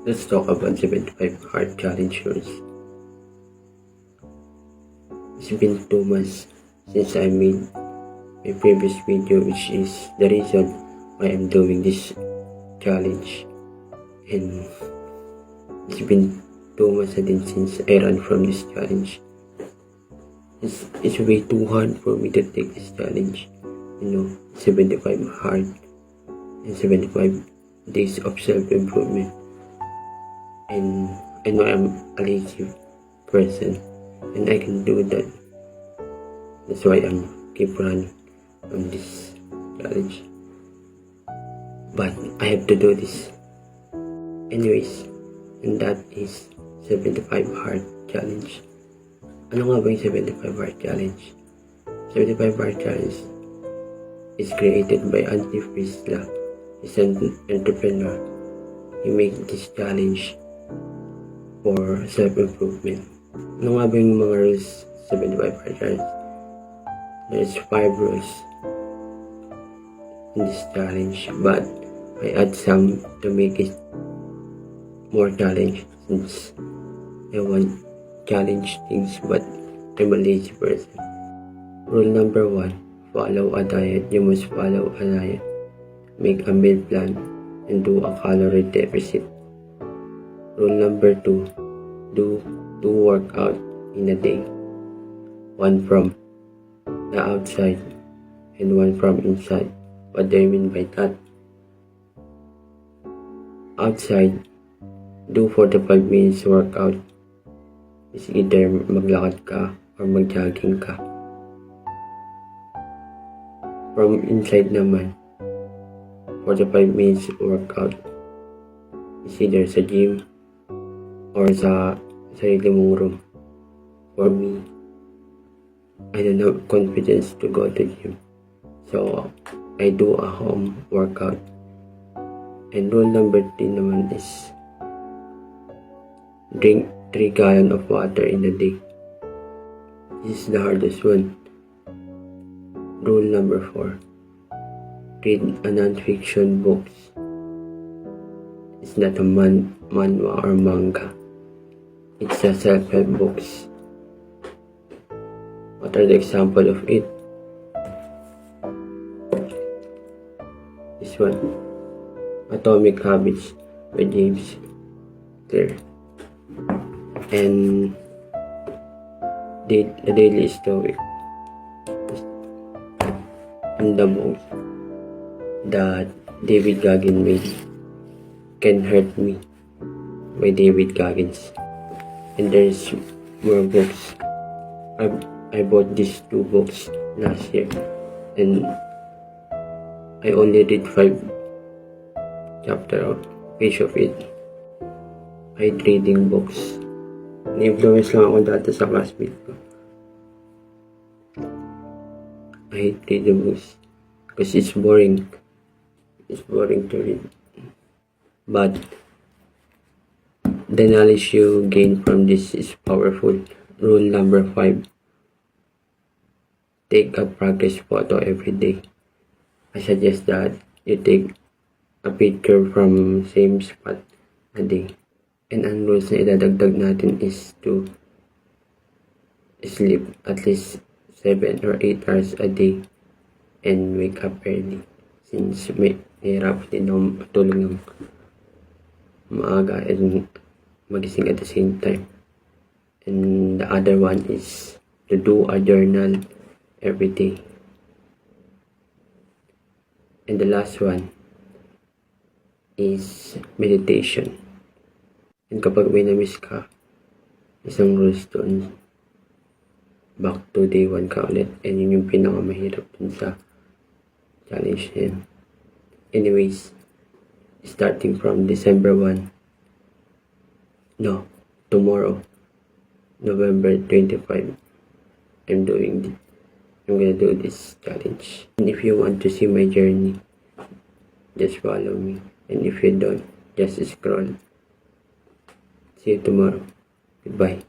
Let's talk about 75 hard challenge first. It's been 2 months since I made my previous video, which is the reason why I'm doing this challenge. And it's been 2 months again since I ran from this challenge. It's way too hard for me to take this challenge. 75 hard and 75 days of self-improvement. And I know I'm a lazy person and I can do that. That's why I'm keep running on this challenge. But I have to do this. Anyways, and that is 75 hard challenge. Ano nga ba yung 75 hard challenge? 75 hard challenge is created by Andy Frisla. He's an entrepreneur. He made this challenge for self-improvement. Ano nga ba yung mga rules 75 hard challenge? There's 5 rules in this challenge, but I add some to make it more challenge since I want challenge things, but I'm a lazy person. Rule number 1, follow a diet. You must follow a diet. Make a meal plan and do a calorie deficit. Rule number 2, do 2 workout in a day. 1 from the outside and 1 from inside. What do I mean by that? Outside, do 45 minutes workout. Is either maglakad ka or mag-jogging ka. From inside naman, 45 minutes workout. Is either sa gym or sa sarili mong room. For me, I don't have confidence to go to gym. So, I do a home workout. And rule number 3 naman is drink 3 gallons of water in a day. This is the hardest one. Rule number 4. Read a non-fiction books. It's not a manhwa or manga. It's a self-help books. What are the example of it? This one. Atomic Habits by James Clear. And the Daily Stoic, and the most that David Goggins made, Can Hurt Me by David Goggins. And there's more books. I bought these 2 books last year and I only read 5 chapter of page of it. I hate reading books. Ni-influence lang ako dati sa classmate ko. I hate reading books because it's boring. It's boring to read. But the knowledge you gain from this is powerful. Rule number 5. Take a progress photo every day. I suggest that you take a picture from same spot a day. And ang rules na idadagdag natin is to sleep at least 7 or 8 hours a day and wake up early. Since may hirap din ako matulog ng maaga and magising at the same time. And the other one is to do a journal every day. And the last one is meditation. And kapag may na-miss ka, isang rules doon, back to day 1 ka ulit. And yun yung pinakamahirap dun sa challenge na yun. Anyways, starting from December 1, tomorrow, November 25, I'm gonna do this challenge. And if you want to see my journey, just follow me. And if you don't, just scroll. See you tomorrow. Goodbye.